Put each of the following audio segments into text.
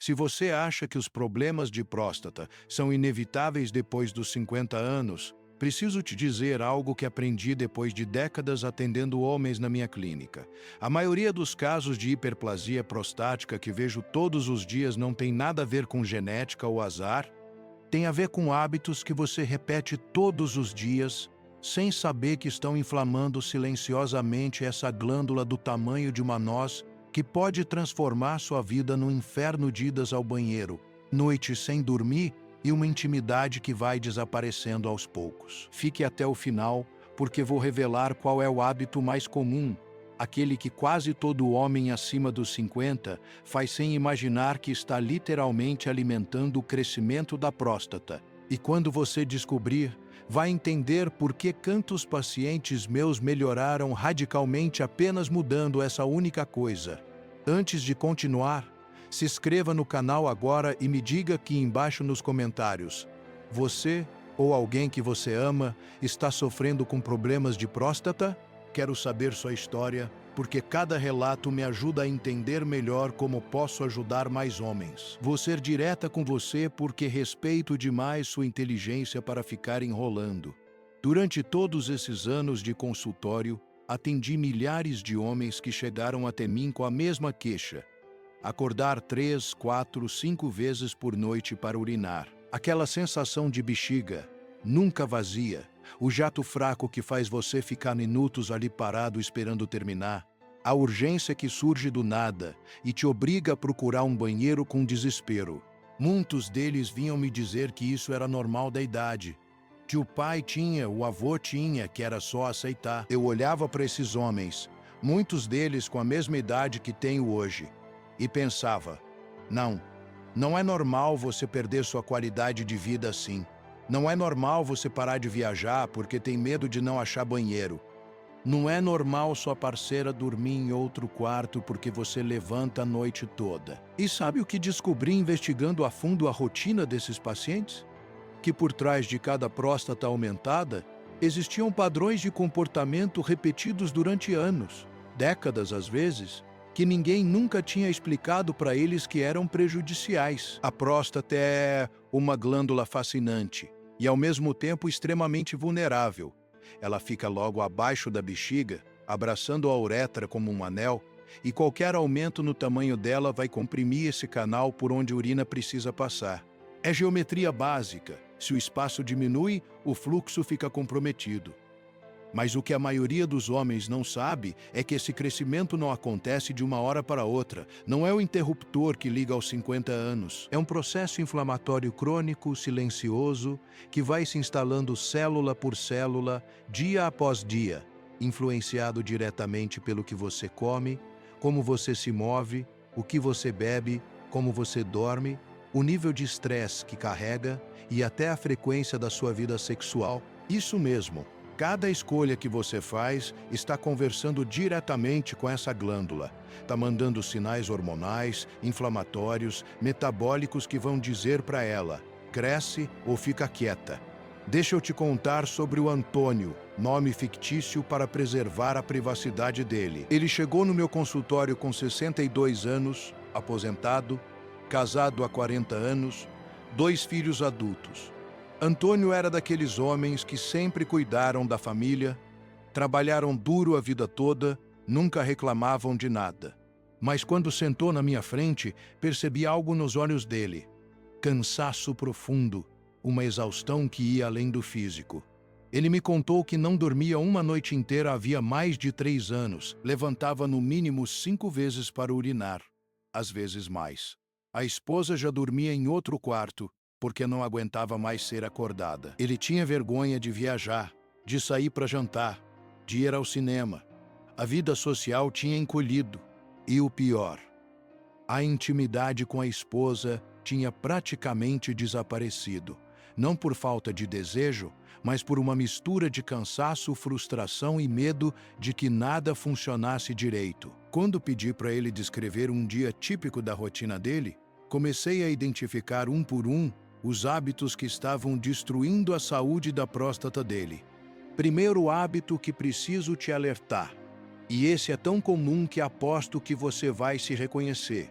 Se você acha que os problemas de próstata são inevitáveis depois dos 50 anos, preciso te dizer algo que aprendi depois de décadas atendendo homens na minha clínica. A maioria dos casos de hiperplasia prostática que vejo todos os dias não tem nada a ver com genética ou azar, tem a ver com hábitos que você repete todos os dias, sem saber que estão inflamando silenciosamente essa glândula do tamanho de uma noz que pode transformar sua vida num inferno de idas ao banheiro, noites sem dormir e uma intimidade que vai desaparecendo aos poucos. Fique até o final, porque vou revelar qual é o hábito mais comum, aquele que quase todo homem acima dos 50 faz sem imaginar que está literalmente alimentando o crescimento da próstata. E quando você descobrir, vai entender por que tantos pacientes meus melhoraram radicalmente apenas mudando essa única coisa. Antes de continuar, se inscreva no canal agora e me diga aqui embaixo nos comentários: você ou alguém que você ama está sofrendo com problemas de próstata? Quero saber sua história, porque cada relato me ajuda a entender melhor como posso ajudar mais homens. Vou ser direta com você porque respeito demais sua inteligência para ficar enrolando. Durante todos esses anos de consultório, atendi milhares de homens que chegaram até mim com a mesma queixa: acordar 3, 4, 5 vezes por noite para urinar. Aquela sensação de bexiga, nunca vazia, o jato fraco que faz você ficar minutos ali parado esperando terminar, a urgência que surge do nada e te obriga a procurar um banheiro com desespero. Muitos deles vinham me dizer que isso era normal da idade, que o pai tinha, o avô tinha, que era só aceitar. Eu olhava para esses homens, muitos deles com a mesma idade que tenho hoje, e pensava: não é normal você perder sua qualidade de vida assim. Não é normal você parar de viajar porque tem medo de não achar banheiro. Não é normal sua parceira dormir em outro quarto porque você levanta a noite toda. E sabe o que descobri investigando a fundo a rotina desses pacientes? Que por trás de cada próstata aumentada, existiam padrões de comportamento repetidos durante anos, décadas às vezes, que ninguém nunca tinha explicado para eles que eram prejudiciais. A próstata é uma glândula fascinante e ao mesmo tempo extremamente vulnerável. Ela fica logo abaixo da bexiga, abraçando a uretra como um anel, e qualquer aumento no tamanho dela vai comprimir esse canal por onde a urina precisa passar. É geometria básica. Se o espaço diminui, o fluxo fica comprometido. Mas o que a maioria dos homens não sabe é que esse crescimento não acontece de uma hora para outra. Não é o interruptor que liga aos 50 anos. É um processo inflamatório crônico, silencioso, que vai se instalando célula por célula, dia após dia, influenciado diretamente pelo que você come, como você se move, o que você bebe, como você dorme, o nível de estresse que carrega e até a frequência da sua vida sexual. Isso mesmo. Cada escolha que você faz está conversando diretamente com essa glândula. Está mandando sinais hormonais, inflamatórios, metabólicos que vão dizer para ela: cresce ou fica quieta. Deixa eu te contar sobre o Antônio, nome fictício para preservar a privacidade dele. Ele chegou no meu consultório com 62 anos, aposentado, casado há 40 anos, 2 filhos adultos. Antônio era daqueles homens que sempre cuidaram da família, trabalharam duro a vida toda, nunca reclamavam de nada. Mas quando sentou na minha frente, percebi algo nos olhos dele: cansaço profundo, uma exaustão que ia além do físico. Ele me contou que não dormia uma noite inteira havia mais de 3 anos, levantava no mínimo 5 vezes para urinar, às vezes mais. A esposa já dormia em outro quarto, porque não aguentava mais ser acordada. Ele tinha vergonha de viajar, de sair para jantar, de ir ao cinema. A vida social tinha encolhido. E o pior, a intimidade com a esposa tinha praticamente desaparecido. Não por falta de desejo, mas por uma mistura de cansaço, frustração e medo de que nada funcionasse direito. Quando pedi para ele descrever um dia típico da rotina dele, comecei a identificar um por um os hábitos que estavam destruindo a saúde da próstata dele. Primeiro hábito que preciso te alertar, e esse é tão comum que aposto que você vai se reconhecer: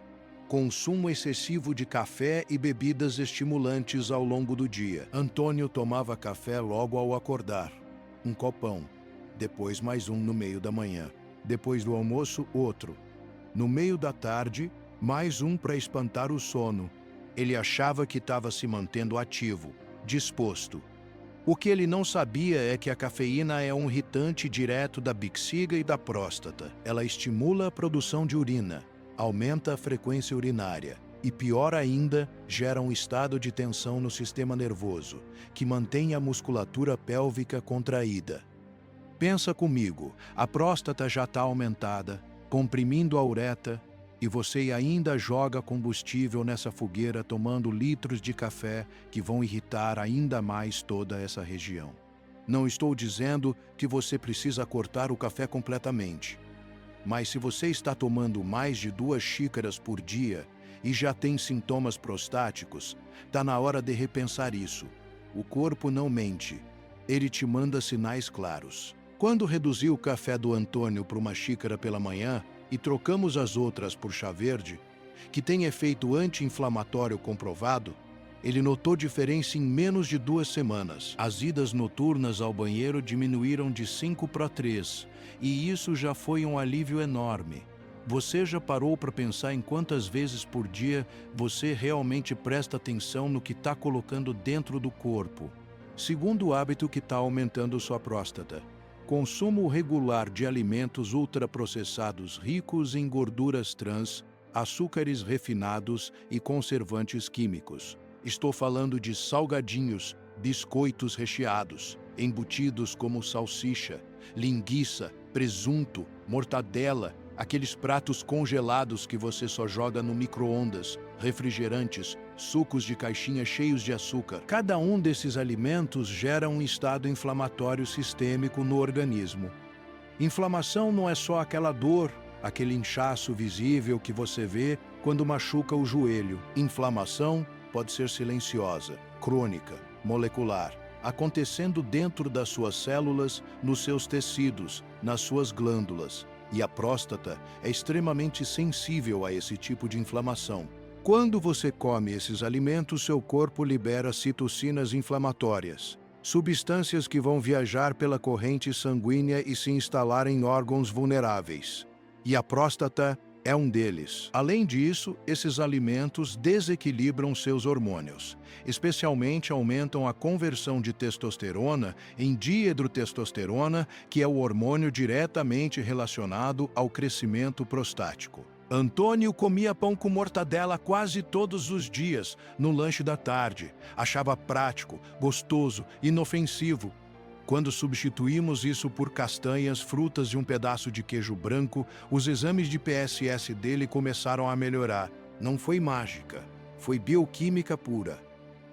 Consumo excessivo de café e bebidas estimulantes ao longo do dia. Antônio tomava café logo ao acordar. Um copão. Depois mais um no meio da manhã. Depois do almoço, outro. No meio da tarde, mais um para espantar o sono. Ele achava que estava se mantendo ativo, disposto. O que ele não sabia é que a cafeína é um irritante direto da bexiga e da próstata. Ela estimula a produção de urina, aumenta a frequência urinária e, pior ainda, gera um estado de tensão no sistema nervoso, que mantém a musculatura pélvica contraída. Pensa comigo, a próstata já está aumentada, comprimindo a uretra, e você ainda joga combustível nessa fogueira tomando litros de café que vão irritar ainda mais toda essa região. Não estou dizendo que você precisa cortar o café completamente, mas se você está tomando mais de 2 xícaras por dia e já tem sintomas prostáticos, está na hora de repensar isso. O corpo não mente, ele te manda sinais claros. Quando reduzi o café do Antônio para 1 xícara pela manhã, e trocamos as outras por chá verde, que tem efeito anti-inflamatório comprovado, ele notou diferença em menos de 2 semanas. As idas noturnas ao banheiro diminuíram de 5 para 3, e isso já foi um alívio enorme. Você já parou para pensar em quantas vezes por dia você realmente presta atenção no que está colocando dentro do corpo? Segundo hábito que está aumentando sua próstata: consumo regular de alimentos ultraprocessados ricos em gorduras trans, açúcares refinados e conservantes químicos. Estou falando de salgadinhos, biscoitos recheados, embutidos como salsicha, linguiça, presunto, mortadela, aqueles pratos congelados que você só joga no micro-ondas, refrigerantes, sucos de caixinha cheios de açúcar. Cada um desses alimentos gera um estado inflamatório sistêmico no organismo. Inflamação não é só aquela dor, aquele inchaço visível que você vê quando machuca o joelho. Inflamação pode ser silenciosa, crônica, molecular, acontecendo dentro das suas células, nos seus tecidos, nas suas glândulas. E a próstata é extremamente sensível a esse tipo de inflamação. Quando você come esses alimentos, seu corpo libera citocinas inflamatórias, substâncias que vão viajar pela corrente sanguínea e se instalar em órgãos vulneráveis. E a próstata é um deles. Além disso, esses alimentos desequilibram seus hormônios, especialmente aumentam a conversão de testosterona em dihidrotestosterona, que é o hormônio diretamente relacionado ao crescimento prostático. Antônio comia pão com mortadela quase todos os dias, no lanche da tarde. Achava prático, gostoso, inofensivo. Quando substituímos isso por castanhas, frutas e um pedaço de queijo branco, os exames de PSS dele começaram a melhorar. Não foi mágica, foi bioquímica pura.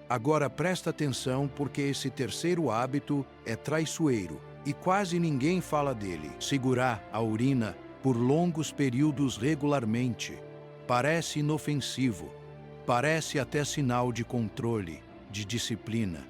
Agora presta atenção, porque esse terceiro hábito é traiçoeiro e quase ninguém fala dele. Segurar a urina por longos períodos regularmente. Parece inofensivo, parece até sinal de controle, de disciplina.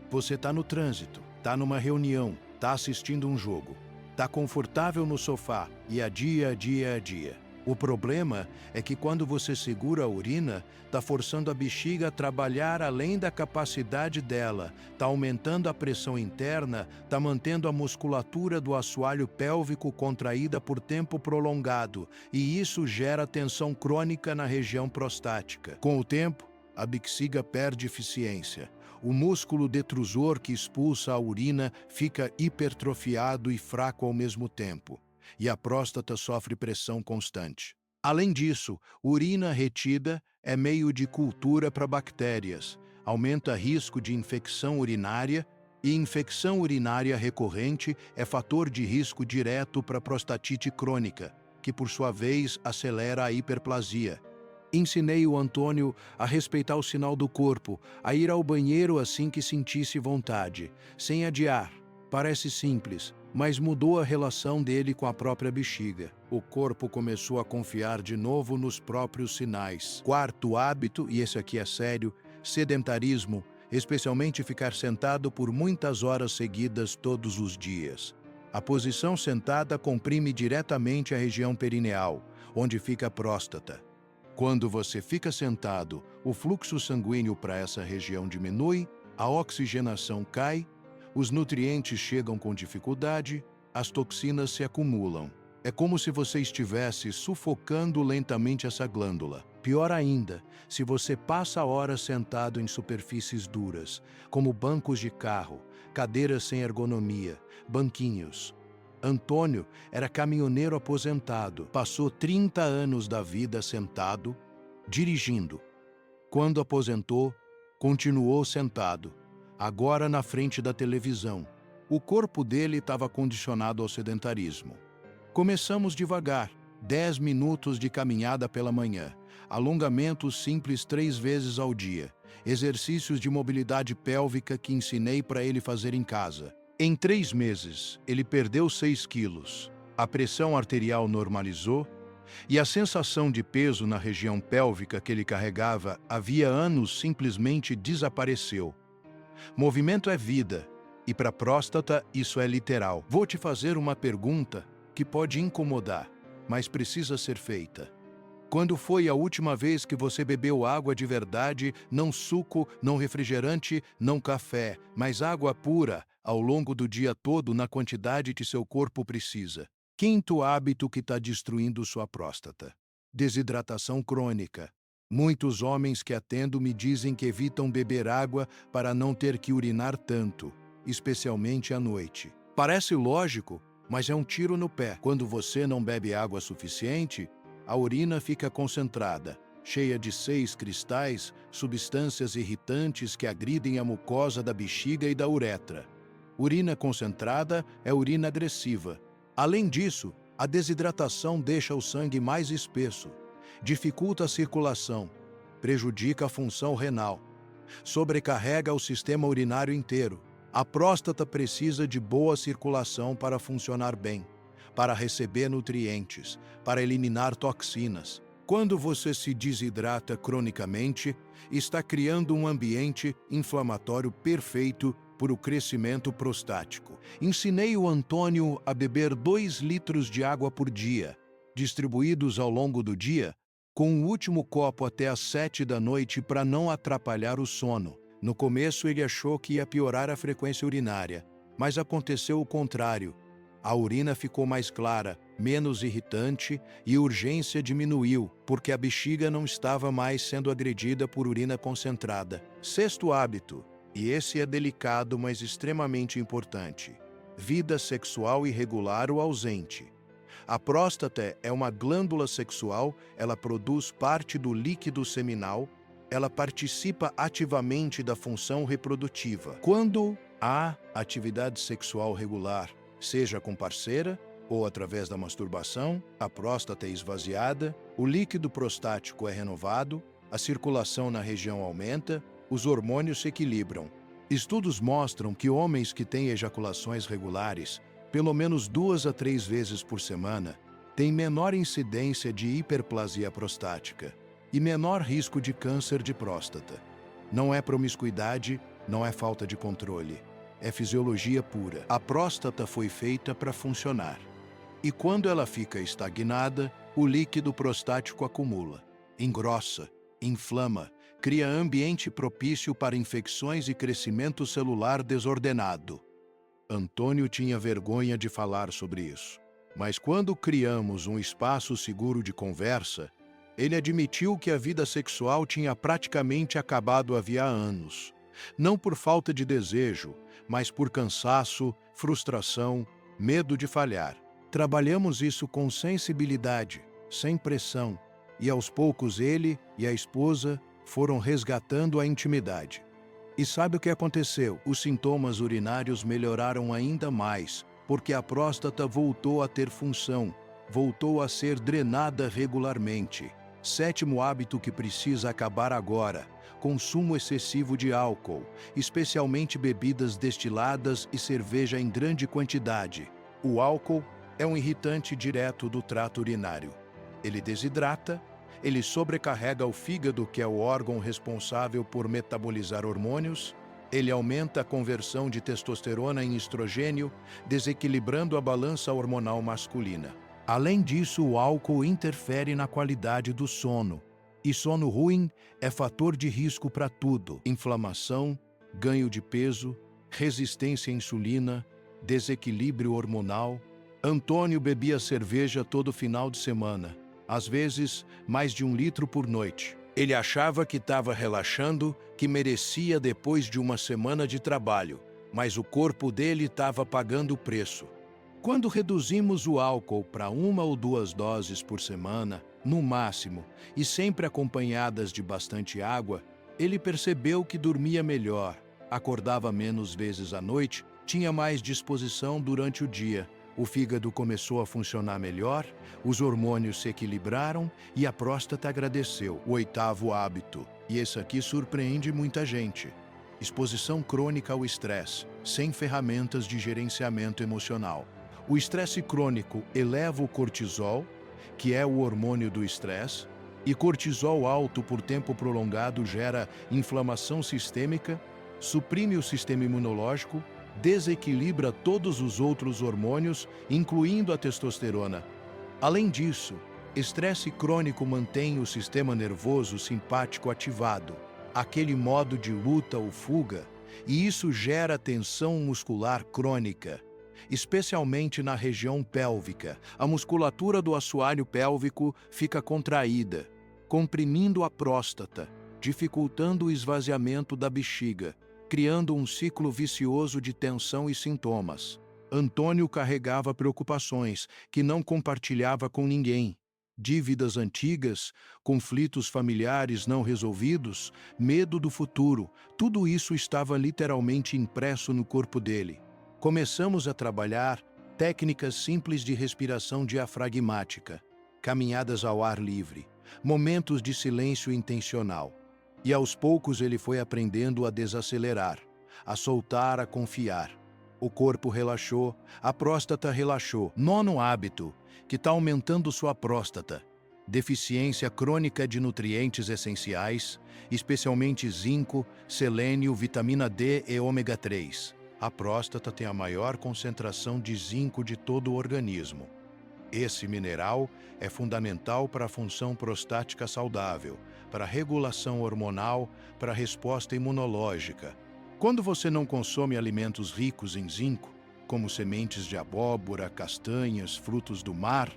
Você está no trânsito, está numa reunião, está assistindo um jogo, está confortável no sofá e dia. O problema é que quando você segura a urina, está forçando a bexiga a trabalhar além da capacidade dela, está aumentando a pressão interna, está mantendo a musculatura do assoalho pélvico contraída por tempo prolongado, e isso gera tensão crônica na região prostática. Com o tempo, a bexiga perde eficiência. O músculo detrusor que expulsa a urina fica hipertrofiado e fraco ao mesmo tempo, e a próstata sofre pressão constante. Além disso, urina retida é meio de cultura para bactérias, aumenta risco de infecção urinária, e infecção urinária recorrente é fator de risco direto para prostatite crônica, que por sua vez acelera a hiperplasia. Ensinei o Antônio a respeitar o sinal do corpo, a ir ao banheiro assim que sentisse vontade, sem adiar. Parece simples, mas mudou a relação dele com a própria bexiga. O corpo começou a confiar de novo nos próprios sinais. Quarto hábito, e esse aqui é sério: sedentarismo, especialmente ficar sentado por muitas horas seguidas todos os dias. A posição sentada comprime diretamente a região perineal, onde fica a próstata. Quando você fica sentado, o fluxo sanguíneo para essa região diminui, a oxigenação cai, os nutrientes chegam com dificuldade, as toxinas se acumulam. É como se você estivesse sufocando lentamente essa glândula. Pior ainda, se você passa horas sentado em superfícies duras, como bancos de carro, cadeiras sem ergonomia, banquinhos. Antônio era caminhoneiro aposentado, passou 30 anos da vida sentado, dirigindo. Quando aposentou, continuou sentado, agora na frente da televisão. O corpo dele estava condicionado ao sedentarismo. Começamos devagar, 10 minutos de caminhada pela manhã, alongamentos simples 3 vezes ao dia, exercícios de mobilidade pélvica que ensinei para ele fazer em casa. Em 3 meses, ele perdeu 6 quilos, a pressão arterial normalizou e a sensação de peso na região pélvica que ele carregava havia anos simplesmente desapareceu. Movimento é vida, e para a próstata isso é literal. Vou te fazer uma pergunta que pode incomodar, mas precisa ser feita. Quando foi a última vez que você bebeu água de verdade, não suco, não refrigerante, não café, mas água pura, ao longo do dia todo na quantidade que seu corpo precisa? Quinto hábito que está destruindo sua próstata: desidratação crônica. Muitos homens que atendo me dizem que evitam beber água para não ter que urinar tanto, especialmente à noite. Parece lógico, mas é um tiro no pé. Quando você não bebe água suficiente, a urina fica concentrada, cheia de 6 cristais, substâncias irritantes que agridem a mucosa da bexiga e da uretra. Urina concentrada é urina agressiva. Além disso, a desidratação deixa o sangue mais espesso, dificulta a circulação, prejudica a função renal, sobrecarrega o sistema urinário inteiro. A próstata precisa de boa circulação para funcionar bem, para receber nutrientes, para eliminar toxinas. Quando você se desidrata cronicamente, está criando um ambiente inflamatório perfeito para o crescimento prostático. Ensinei o Antônio a beber 2 litros de água por dia, distribuídos ao longo do dia, com o último copo até às 7 da noite para não atrapalhar o sono. No começo ele achou que ia piorar a frequência urinária, mas aconteceu o contrário. A urina ficou mais clara, menos irritante e a urgência diminuiu, porque a bexiga não estava mais sendo agredida por urina concentrada. Sexto hábito, e esse é delicado, mas extremamente importante: vida sexual irregular ou ausente. A próstata é uma glândula sexual, ela produz parte do líquido seminal, ela participa ativamente da função reprodutiva. Quando há atividade sexual regular, seja com parceira ou através da masturbação, a próstata é esvaziada, o líquido prostático é renovado, a circulação na região aumenta, os hormônios se equilibram. Estudos mostram que homens que têm ejaculações regulares, pelo menos 2 a 3 vezes por semana, têm menor incidência de hiperplasia prostática e menor risco de câncer de próstata. Não é promiscuidade, não é falta de controle. É fisiologia pura. A próstata foi feita para funcionar. E quando ela fica estagnada, o líquido prostático acumula, engrossa, inflama, cria ambiente propício para infecções e crescimento celular desordenado. Antônio tinha vergonha de falar sobre isso. Mas quando criamos um espaço seguro de conversa, ele admitiu que a vida sexual tinha praticamente acabado havia anos. Não por falta de desejo, mas por cansaço, frustração, medo de falhar. Trabalhamos isso com sensibilidade, sem pressão, e aos poucos ele e a esposa foram resgatando a intimidade. E sabe o que aconteceu? Os sintomas urinários melhoraram ainda mais, porque a próstata voltou a ter função, voltou a ser drenada regularmente. Sétimo hábito que precisa acabar agora: consumo excessivo de álcool, especialmente bebidas destiladas e cerveja em grande quantidade. O álcool é um irritante direto do trato urinário. Ele desidrata, ele sobrecarrega o fígado, que é o órgão responsável por metabolizar hormônios, ele aumenta a conversão de testosterona em estrogênio, desequilibrando a balança hormonal masculina. Além disso, o álcool interfere na qualidade do sono. E sono ruim é fator de risco para tudo: inflamação, ganho de peso, resistência à insulina, desequilíbrio hormonal. Antônio bebia cerveja todo final de semana, às vezes mais de 1 litro por noite. Ele achava que estava relaxando, que merecia depois de uma semana de trabalho, mas o corpo dele estava pagando o preço. Quando reduzimos o álcool para 1 ou 2 doses por semana, no máximo, e sempre acompanhadas de bastante água, ele percebeu que dormia melhor, acordava menos vezes à noite, tinha mais disposição durante o dia. O fígado começou a funcionar melhor, os hormônios se equilibraram e a próstata agradeceu. O 8º hábito, e esse aqui surpreende muita gente: exposição crônica ao estresse, sem ferramentas de gerenciamento emocional. O estresse crônico eleva o cortisol, que é o hormônio do estresse, e cortisol alto por tempo prolongado gera inflamação sistêmica, suprime o sistema imunológico, desequilibra todos os outros hormônios, incluindo a testosterona. Além disso, estresse crônico mantém o sistema nervoso simpático ativado, aquele modo de luta ou fuga, e isso gera tensão muscular crônica, especialmente na região pélvica. A musculatura do assoalho pélvico fica contraída, comprimindo a próstata, dificultando o esvaziamento da bexiga, criando um ciclo vicioso de tensão e sintomas. Antônio carregava preocupações que não compartilhava com ninguém. Dívidas antigas, conflitos familiares não resolvidos, medo do futuro, tudo isso estava literalmente impresso no corpo dele. Começamos a trabalhar técnicas simples de respiração diafragmática, caminhadas ao ar livre, momentos de silêncio intencional. E aos poucos ele foi aprendendo a desacelerar, a soltar, a confiar. O corpo relaxou, a próstata relaxou. 9º hábito, que está aumentando sua próstata: deficiência crônica de nutrientes essenciais, especialmente zinco, selênio, vitamina D e ômega 3. A próstata tem a maior concentração de zinco de todo o organismo. Esse mineral é fundamental para a função prostática saudável, para a regulação hormonal, para a resposta imunológica. Quando você não consome alimentos ricos em zinco, como sementes de abóbora, castanhas, frutos do mar,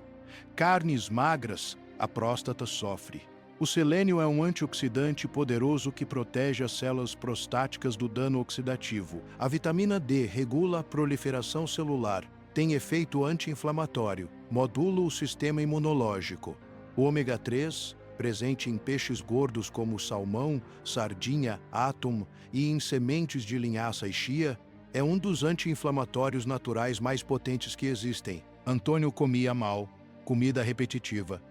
carnes magras, a próstata sofre. O selênio é um antioxidante poderoso que protege as células prostáticas do dano oxidativo. A vitamina D regula a proliferação celular, tem efeito anti-inflamatório, modula o sistema imunológico. O ômega 3, presente em peixes gordos como salmão, sardinha, atum e em sementes de linhaça e chia, é um dos anti-inflamatórios naturais mais potentes que existem. Antônio comia mal, comida repetitiva,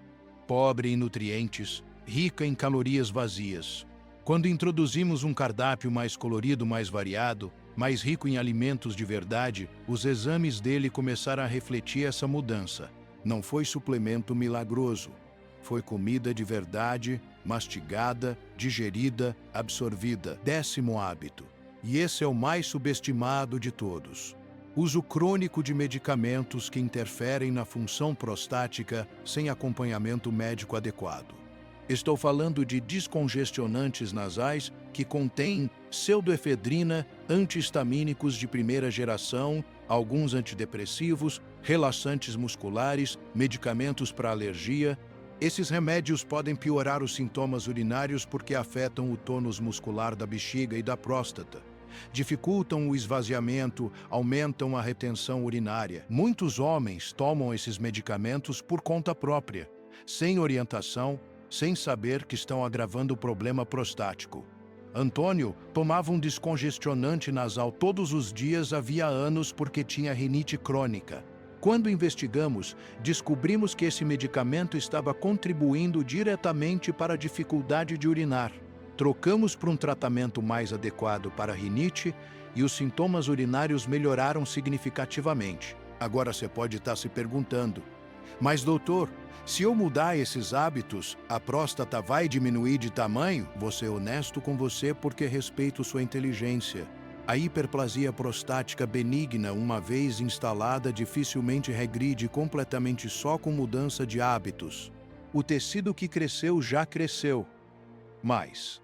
pobre em nutrientes, rica em calorias vazias. Quando introduzimos um cardápio mais colorido, mais variado, mais rico em alimentos de verdade, os exames dele começaram a refletir essa mudança. Não foi suplemento milagroso. Foi comida de verdade, mastigada, digerida, absorvida. 10º hábito. E esse é o mais subestimado de todos: uso crônico de medicamentos que interferem na função prostática sem acompanhamento médico adequado. Estou falando de descongestionantes nasais que contêm pseudoefedrina, antihistamínicos de primeira geração, alguns antidepressivos, relaxantes musculares, medicamentos para alergia. Esses remédios podem piorar os sintomas urinários porque afetam o tônus muscular da bexiga e da próstata. Dificultam o esvaziamento, aumentam a retenção urinária. Muitos homens tomam esses medicamentos por conta própria, sem orientação, sem saber que estão agravando o problema prostático. Antônio tomava um descongestionante nasal todos os dias havia anos porque tinha rinite crônica. Quando investigamos, descobrimos que esse medicamento estava contribuindo diretamente para a dificuldade de urinar. Trocamos por um tratamento mais adequado para a rinite e os sintomas urinários melhoraram significativamente. Agora você pode estar se perguntando: mas doutor, se eu mudar esses hábitos, a próstata vai diminuir de tamanho? Vou ser honesto com você porque respeito sua inteligência. A hiperplasia prostática benigna, uma vez instalada, dificilmente regride completamente só com mudança de hábitos. O tecido que cresceu já cresceu. Mas,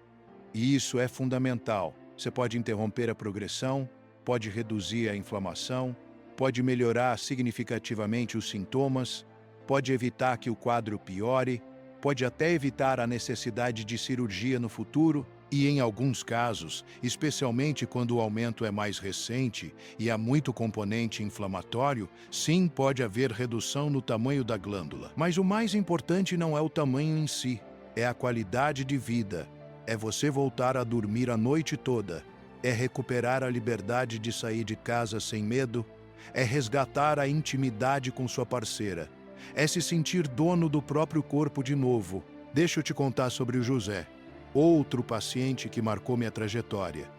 e isso é fundamental, você pode interromper a progressão, pode reduzir a inflamação, pode melhorar significativamente os sintomas, pode evitar que o quadro piore, pode até evitar a necessidade de cirurgia no futuro e, em alguns casos, especialmente quando o aumento é mais recente e há muito componente inflamatório, sim, pode haver redução no tamanho da glândula. Mas o mais importante não é o tamanho em si, é a qualidade de vida. É você voltar a dormir a noite toda. É recuperar a liberdade de sair de casa sem medo. É resgatar a intimidade com sua parceira. É se sentir dono do próprio corpo de novo. Deixa eu te contar sobre o José, outro paciente que marcou minha trajetória.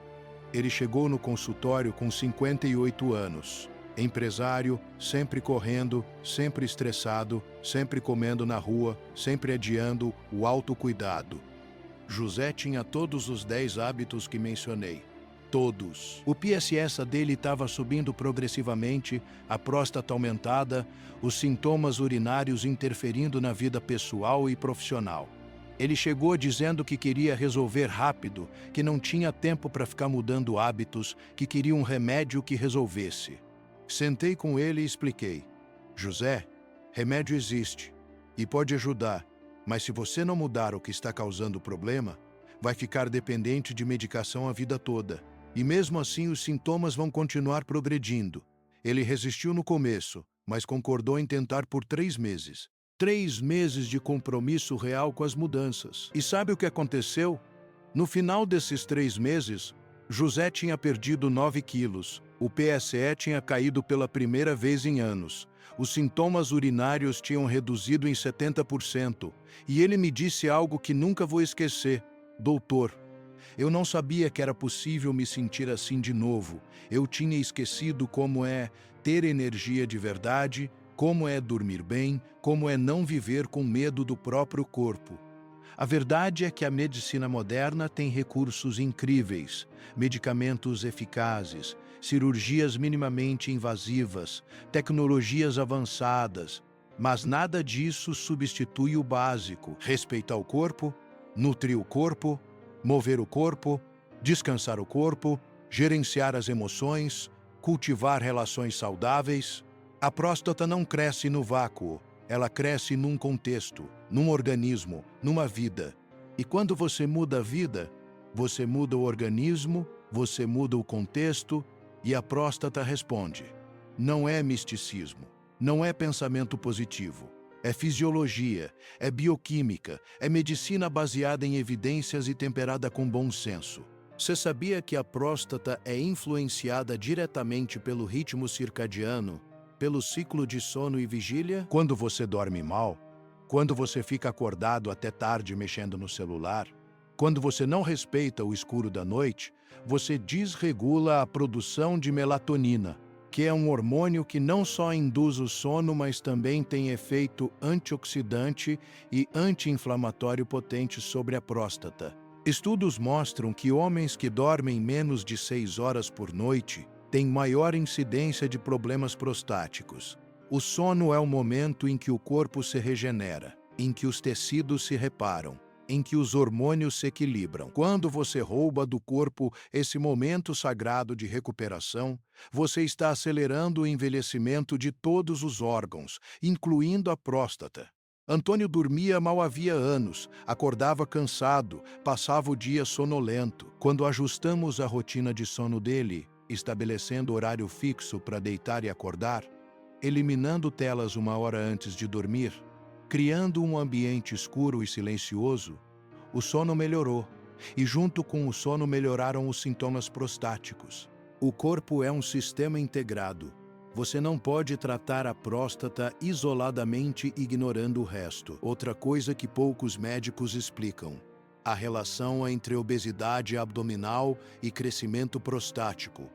Ele chegou no consultório com 58 anos. Empresário, sempre correndo, sempre estressado, sempre comendo na rua, sempre adiando o autocuidado. José tinha todos os 10 hábitos que mencionei. Todos. O PSS dele estava subindo progressivamente, a próstata aumentada, os sintomas urinários interferindo na vida pessoal e profissional. Ele chegou dizendo que queria resolver rápido, que não tinha tempo para ficar mudando hábitos, que queria um remédio que resolvesse. Sentei com ele e expliquei. José, remédio existe e pode ajudar, mas se você não mudar o que está causando o problema, vai ficar dependente de medicação a vida toda. E mesmo assim os sintomas vão continuar progredindo. Ele resistiu no começo, mas concordou em tentar por 3 meses. 3 meses de compromisso real com as mudanças. E sabe o que aconteceu? No final desses 3 meses, José tinha perdido 9 quilos. O PSE tinha caído pela primeira vez em anos. Os sintomas urinários tinham reduzido em 70%. E ele me disse algo que nunca vou esquecer. Doutor, eu não sabia que era possível me sentir assim de novo. Eu tinha esquecido como é ter energia de verdade, como é dormir bem, como é não viver com medo do próprio corpo. A verdade é que a medicina moderna tem recursos incríveis, medicamentos eficazes, cirurgias minimamente invasivas, tecnologias avançadas, mas nada disso substitui o básico: respeitar o corpo, nutrir o corpo, mover o corpo, descansar o corpo, gerenciar as emoções, cultivar relações saudáveis. A próstata não cresce no vácuo, ela cresce num contexto, num organismo, numa vida. E quando você muda a vida, você muda o organismo, você muda o contexto e a próstata responde. Não é misticismo, não é pensamento positivo. É fisiologia, é bioquímica, é medicina baseada em evidências e temperada com bom senso. Você sabia que a próstata é influenciada diretamente pelo ritmo circadiano, pelo ciclo de sono e vigília? Quando você dorme mal, quando você fica acordado até tarde mexendo no celular, quando você não respeita o escuro da noite, você desregula a produção de melatonina, que é um hormônio que não só induz o sono, mas também tem efeito antioxidante e anti-inflamatório potente sobre a próstata. Estudos mostram que homens que dormem menos de 6 horas por noite têm maior incidência de problemas prostáticos. O sono é o momento em que o corpo se regenera, em que os tecidos se reparam, em que os hormônios se equilibram. Quando você rouba do corpo esse momento sagrado de recuperação, você está acelerando o envelhecimento de todos os órgãos, incluindo a próstata. Antônio dormia mal havia anos, acordava cansado, passava o dia sonolento. Quando ajustamos a rotina de sono dele, estabelecendo horário fixo para deitar e acordar, eliminando telas 1 hora antes de dormir, criando um ambiente escuro e silencioso, o sono melhorou, e junto com o sono melhoraram os sintomas prostáticos. O corpo é um sistema integrado. Você não pode tratar a próstata isoladamente ignorando o resto. Outra coisa que poucos médicos explicam: a relação entre obesidade abdominal e crescimento prostático.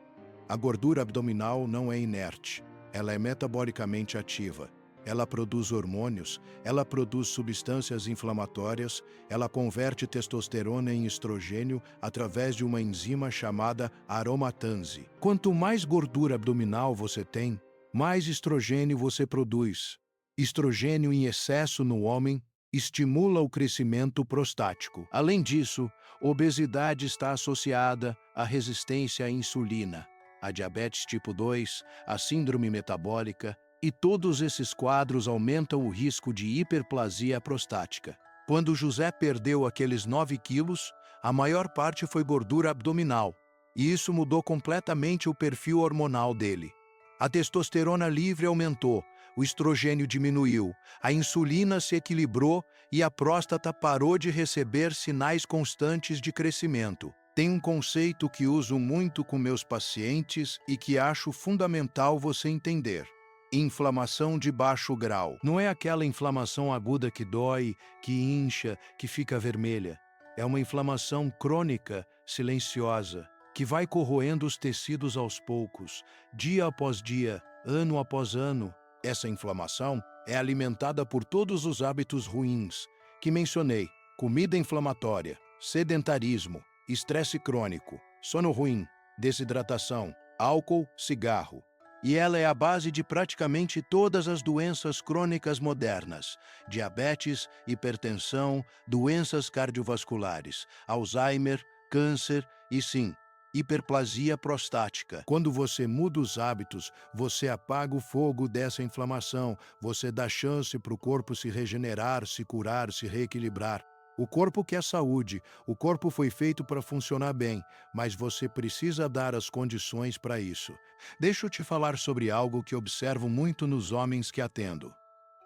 A gordura abdominal não é inerte, ela é metabolicamente ativa. Ela produz hormônios, ela produz substâncias inflamatórias, ela converte testosterona em estrogênio através de uma enzima chamada aromatase. Quanto mais gordura abdominal você tem, mais estrogênio você produz. Estrogênio em excesso no homem estimula o crescimento prostático. Além disso, obesidade está associada à resistência à insulina, à diabetes tipo 2, à síndrome metabólica, e todos esses quadros aumentam o risco de hiperplasia prostática. Quando José perdeu aqueles 9 quilos, a maior parte foi gordura abdominal, e isso mudou completamente o perfil hormonal dele. A testosterona livre aumentou, o estrogênio diminuiu, a insulina se equilibrou e a próstata parou de receber sinais constantes de crescimento. Tem um conceito que uso muito com meus pacientes e que acho fundamental você entender. Inflamação de baixo grau. Não é aquela inflamação aguda que dói, que incha, que fica vermelha. É uma inflamação crônica, silenciosa, que vai corroendo os tecidos aos poucos, dia após dia, ano após ano. Essa inflamação é alimentada por todos os hábitos ruins que mencionei: comida inflamatória, sedentarismo, estresse crônico, sono ruim, desidratação, álcool, cigarro. E ela é a base de praticamente todas as doenças crônicas modernas: diabetes, hipertensão, doenças cardiovasculares, Alzheimer, câncer e, sim, hiperplasia prostática. Quando você muda os hábitos, você apaga o fogo dessa inflamação, você dá chance para o corpo se regenerar, se curar, se reequilibrar. O corpo quer saúde, o corpo foi feito para funcionar bem, mas você precisa dar as condições para isso. Deixa eu te falar sobre algo que observo muito nos homens que atendo: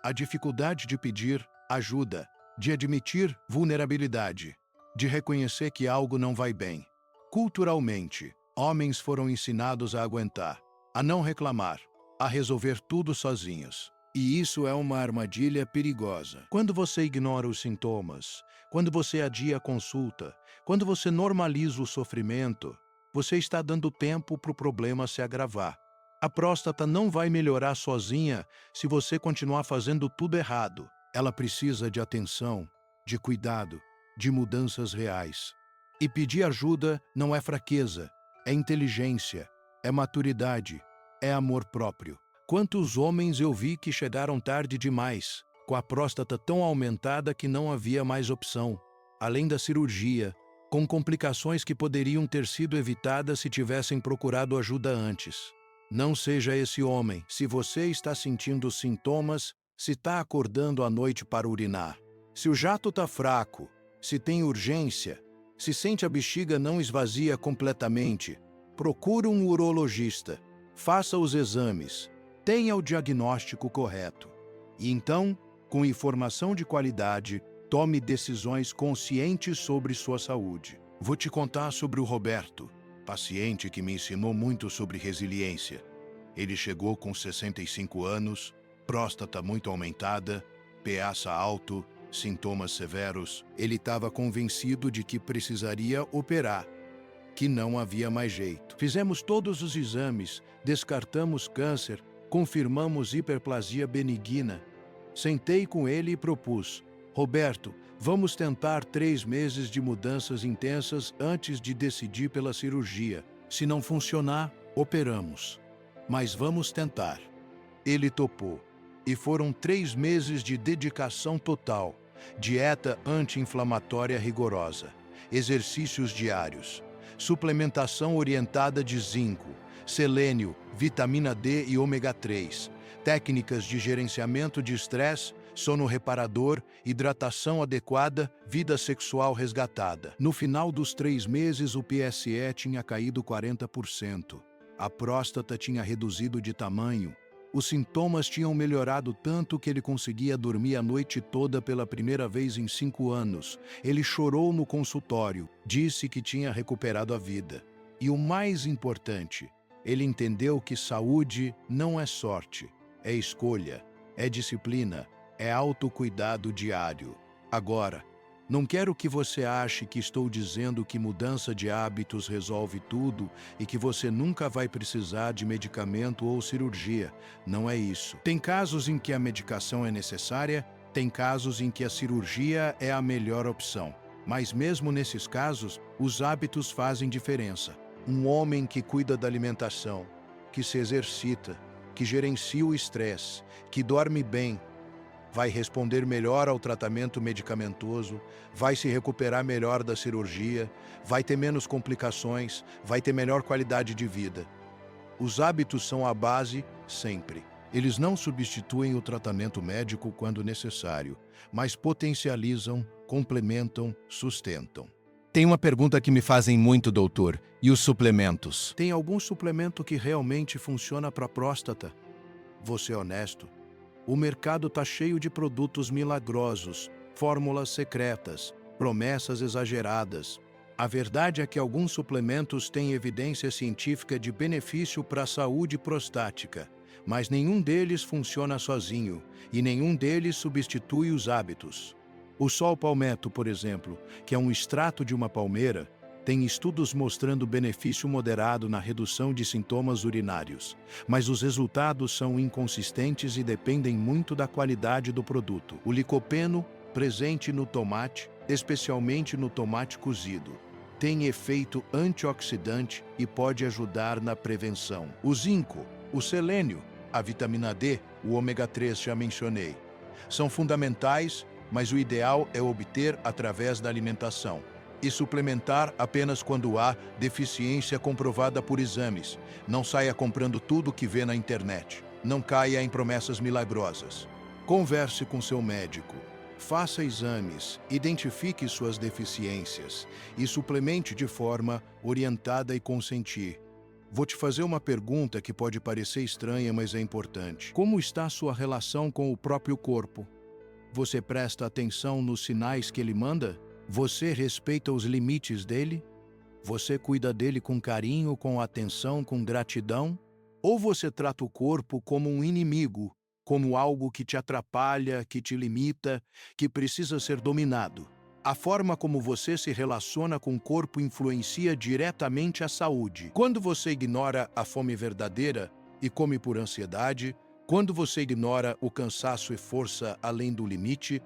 a dificuldade de pedir ajuda, de admitir vulnerabilidade, de reconhecer que algo não vai bem. Culturalmente, homens foram ensinados a aguentar, a não reclamar, a resolver tudo sozinhos. E isso é uma armadilha perigosa. Quando você ignora os sintomas, quando você adia a consulta, quando você normaliza o sofrimento, você está dando tempo para o problema se agravar. A próstata não vai melhorar sozinha se você continuar fazendo tudo errado. Ela precisa de atenção, de cuidado, de mudanças reais. E pedir ajuda não é fraqueza, é inteligência, é maturidade, é amor próprio. Quantos homens eu vi que chegaram tarde demais, com a próstata tão aumentada que não havia mais opção, além da cirurgia, com complicações que poderiam ter sido evitadas se tivessem procurado ajuda antes. Não seja esse homem. Se você está sentindo sintomas, se está acordando à noite para urinar, se o jato está fraco, se tem urgência, se sente a bexiga não esvazia completamente, procure um urologista, faça os exames, tenha o diagnóstico correto. E então, com informação de qualidade, tome decisões conscientes sobre sua saúde. Vou te contar sobre o Roberto, paciente que me ensinou muito sobre resiliência. Ele chegou com 65 anos, próstata muito aumentada, pH alto, sintomas severos. Ele estava convencido de que precisaria operar, que não havia mais jeito. Fizemos todos os exames, descartamos câncer, confirmamos hiperplasia benigna. Sentei com ele e propus: Roberto, vamos tentar 3 meses de mudanças intensas antes de decidir pela cirurgia. Se não funcionar, operamos. Mas vamos tentar. Ele topou. E foram 3 meses de dedicação total, dieta anti-inflamatória rigorosa, exercícios diários, suplementação orientada de zinco, selênio, vitamina D e ômega 3, técnicas de gerenciamento de estresse, sono reparador, hidratação adequada, vida sexual resgatada. No final dos 3 meses, o PSE tinha caído 40%. A próstata tinha reduzido de tamanho. Os sintomas tinham melhorado tanto que ele conseguia dormir a noite toda pela primeira vez em 5 anos. Ele chorou no consultório, disse que tinha recuperado a vida. E o mais importante, ele entendeu que saúde não é sorte, é escolha, é disciplina, é autocuidado diário. Agora, não quero que você ache que estou dizendo que mudança de hábitos resolve tudo e que você nunca vai precisar de medicamento ou cirurgia. Não é isso. Tem casos em que a medicação é necessária, tem casos em que a cirurgia é a melhor opção. Mas mesmo nesses casos, os hábitos fazem diferença. Um homem que cuida da alimentação, que se exercita, que gerencia o estresse, que dorme bem, vai responder melhor ao tratamento medicamentoso, vai se recuperar melhor da cirurgia, vai ter menos complicações, vai ter melhor qualidade de vida. Os hábitos são a base sempre. Eles não substituem o tratamento médico quando necessário, mas potencializam, complementam, sustentam. Tem uma pergunta que me fazem muito, doutor. E os suplementos? Tem algum suplemento que realmente funciona para a próstata? Vou ser honesto. O mercado está cheio de produtos milagrosos, fórmulas secretas, promessas exageradas. A verdade é que alguns suplementos têm evidência científica de benefício para a saúde prostática, mas nenhum deles funciona sozinho e nenhum deles substitui os hábitos. O sol palmetto, por exemplo, que é um extrato de uma palmeira, tem estudos mostrando benefício moderado na redução de sintomas urinários, mas os resultados são inconsistentes e dependem muito da qualidade do produto. O licopeno, presente no tomate, especialmente no tomate cozido, tem efeito antioxidante e pode ajudar na prevenção. O zinco, o selênio, a vitamina D, o ômega 3 já mencionei, são fundamentais, mas o ideal é obter através da alimentação e suplementar apenas quando há deficiência comprovada por exames. Não saia comprando tudo que vê na internet. Não caia em promessas milagrosas. Converse com seu médico. Faça exames, identifique suas deficiências e suplemente de forma orientada e consentir. Vou te fazer uma pergunta que pode parecer estranha, mas é importante. Como está a sua relação com o próprio corpo? Você presta atenção nos sinais que ele manda? Você respeita os limites dele? Você cuida dele com carinho, com atenção, com gratidão? Ou você trata o corpo como um inimigo, como algo que te atrapalha, que te limita, que precisa ser dominado? A forma como você se relaciona com o corpo influencia diretamente a saúde. Quando você ignora a fome verdadeira e come por ansiedade, quando você ignora o cansaço e força além do limite,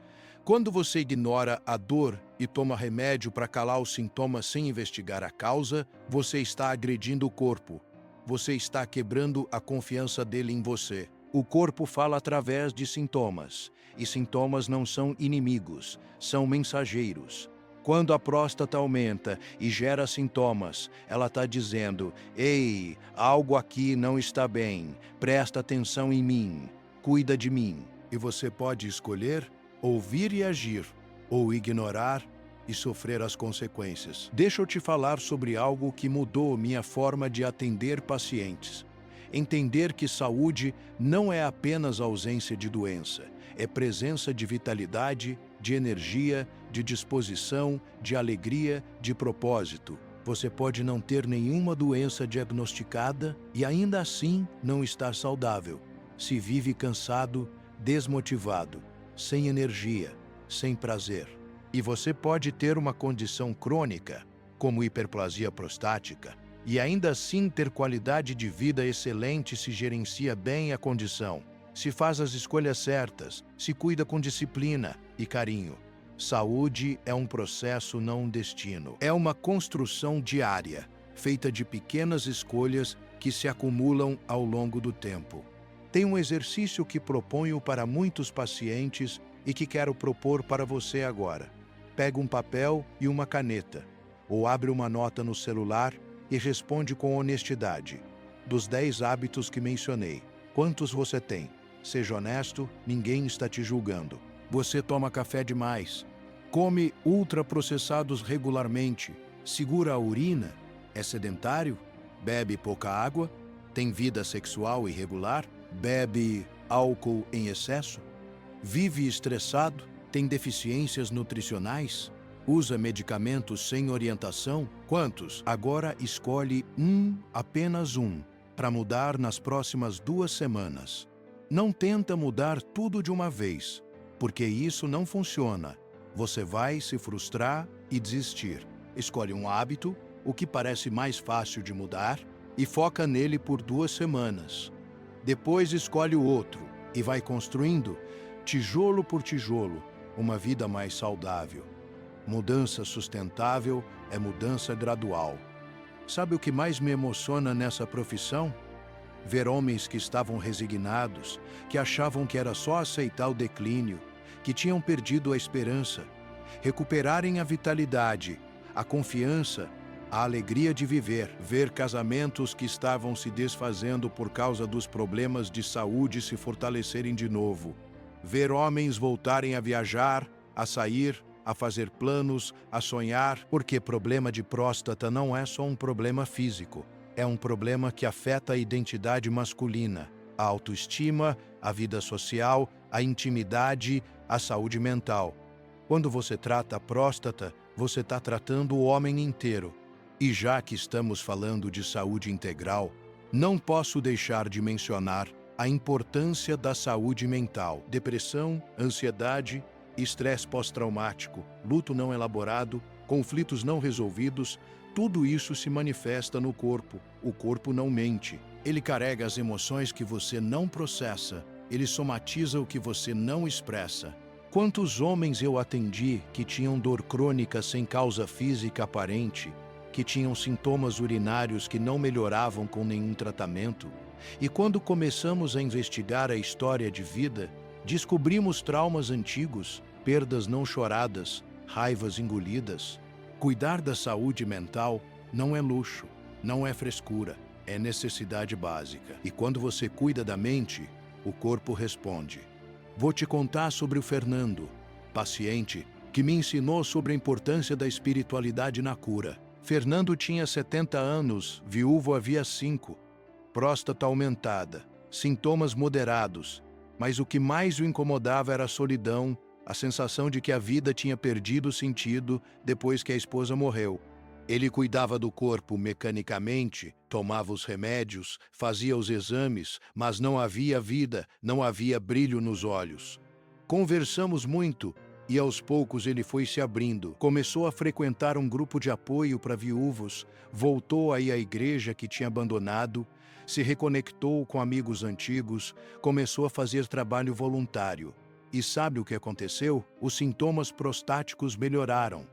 quando você ignora a dor e toma remédio para calar os sintomas sem investigar a causa, você está agredindo o corpo. Você está quebrando a confiança dele em você. O corpo fala através de sintomas, e sintomas não são inimigos, são mensageiros. Quando a próstata aumenta e gera sintomas, ela está dizendo: "Ei, algo aqui não está bem, presta atenção em mim, cuida de mim." E você pode escolher ouvir e agir, ou ignorar e sofrer as consequências. Deixa eu te falar sobre algo que mudou minha forma de atender pacientes. Entender que saúde não é apenas ausência de doença, é presença de vitalidade, de energia, de disposição, de alegria, de propósito. Você pode não ter nenhuma doença diagnosticada e ainda assim não estar saudável. Se vive cansado, desmotivado, sem energia, sem prazer. E você pode ter uma condição crônica, como hiperplasia prostática, e ainda assim ter qualidade de vida excelente se gerencia bem a condição, se faz as escolhas certas, se cuida com disciplina e carinho. Saúde é um processo, não um destino. É uma construção diária, feita de pequenas escolhas que se acumulam ao longo do tempo. Tem um exercício que proponho para muitos pacientes e que quero propor para você agora. Pega um papel e uma caneta, ou abre uma nota no celular e responde com honestidade. Dos 10 hábitos que mencionei, quantos você tem? Seja honesto, ninguém está te julgando. Você toma café demais, come ultraprocessados regularmente, segura a urina, é sedentário, bebe pouca água, tem vida sexual irregular, bebe álcool em excesso, vive estressado, tem deficiências nutricionais, usa medicamentos sem orientação. Quantos? Agora escolhe apenas um, para mudar nas próximas 2 semanas. Não tenta mudar tudo de uma vez, porque isso não funciona. Você vai se frustrar e desistir. Escolhe um hábito, o que parece mais fácil de mudar, e foca nele por 2 semanas. Depois escolhe o outro e vai construindo, tijolo por tijolo, uma vida mais saudável. Mudança sustentável é mudança gradual. Sabe o que mais me emociona nessa profissão? ver homens que estavam resignados, que achavam que era só aceitar o declínio, que tinham perdido a esperança, recuperarem a vitalidade, a confiança, a alegria de viver, ver casamentos que estavam se desfazendo por causa dos problemas de saúde se fortalecerem de novo, ver homens voltarem a viajar, a sair, a fazer planos, a sonhar, porque problema de próstata não é só um problema físico, é um problema que afeta a identidade masculina, a autoestima, a vida social, a intimidade, a saúde mental. Quando você trata a próstata, você está tratando o homem inteiro. E já que estamos falando de saúde integral, não posso deixar de mencionar a importância da saúde mental. Depressão, ansiedade, estresse pós-traumático, luto não elaborado, conflitos não resolvidos, tudo isso se manifesta no corpo. O corpo não mente. Ele carrega as emoções que você não processa. Ele somatiza o que você não expressa. Quantos homens eu atendi que tinham dor crônica sem causa física aparente, que tinham sintomas urinários que não melhoravam com nenhum tratamento, e quando começamos a investigar a história de vida, descobrimos traumas antigos, perdas não choradas, raivas engolidas. Cuidar da saúde mental não é luxo, não é frescura, é necessidade básica. E quando você cuida da mente, o corpo responde. Vou te contar sobre o Fernando, paciente, que me ensinou sobre a importância da espiritualidade na cura. Fernando tinha 70 anos, viúvo havia 5, próstata aumentada, sintomas moderados, mas o que mais o incomodava era a solidão, a sensação de que a vida tinha perdido sentido depois que a esposa morreu. Ele cuidava do corpo mecanicamente, tomava os remédios, fazia os exames, mas não havia vida, não havia brilho nos olhos. Conversamos muito e aos poucos ele foi se abrindo. Começou a frequentar um grupo de apoio para viúvos, voltou a ir à igreja que tinha abandonado, se reconectou com amigos antigos, começou a fazer trabalho voluntário. E sabe o que aconteceu? Os sintomas prostáticos melhoraram.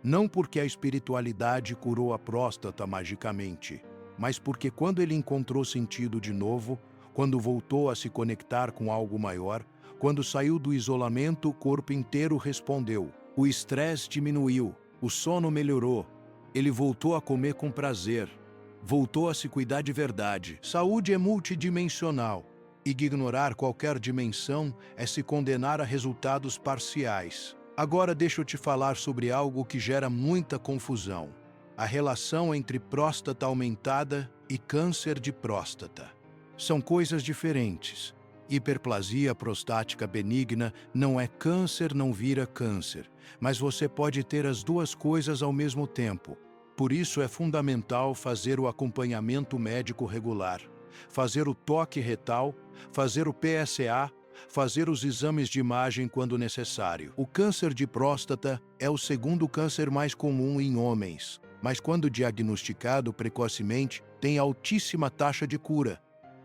Não porque a espiritualidade curou a próstata magicamente, mas porque quando ele encontrou sentido de novo, quando voltou a se conectar com algo maior, quando saiu do isolamento, o corpo inteiro respondeu. O estresse diminuiu, o sono melhorou, ele voltou a comer com prazer, voltou a se cuidar de verdade. Saúde é multidimensional. Ignorar qualquer dimensão é se condenar a resultados parciais. Agora deixa eu te falar sobre algo que gera muita confusão. A relação entre próstata aumentada e câncer de próstata. São coisas diferentes. Hiperplasia prostática benigna não é câncer, não vira câncer, mas você pode ter as duas coisas ao mesmo tempo. Por isso é fundamental fazer o acompanhamento médico regular, fazer o toque retal, fazer o PSA, fazer os exames de imagem quando necessário. O câncer de próstata é o segundo câncer mais comum em homens, mas quando diagnosticado precocemente, tem altíssima taxa de cura.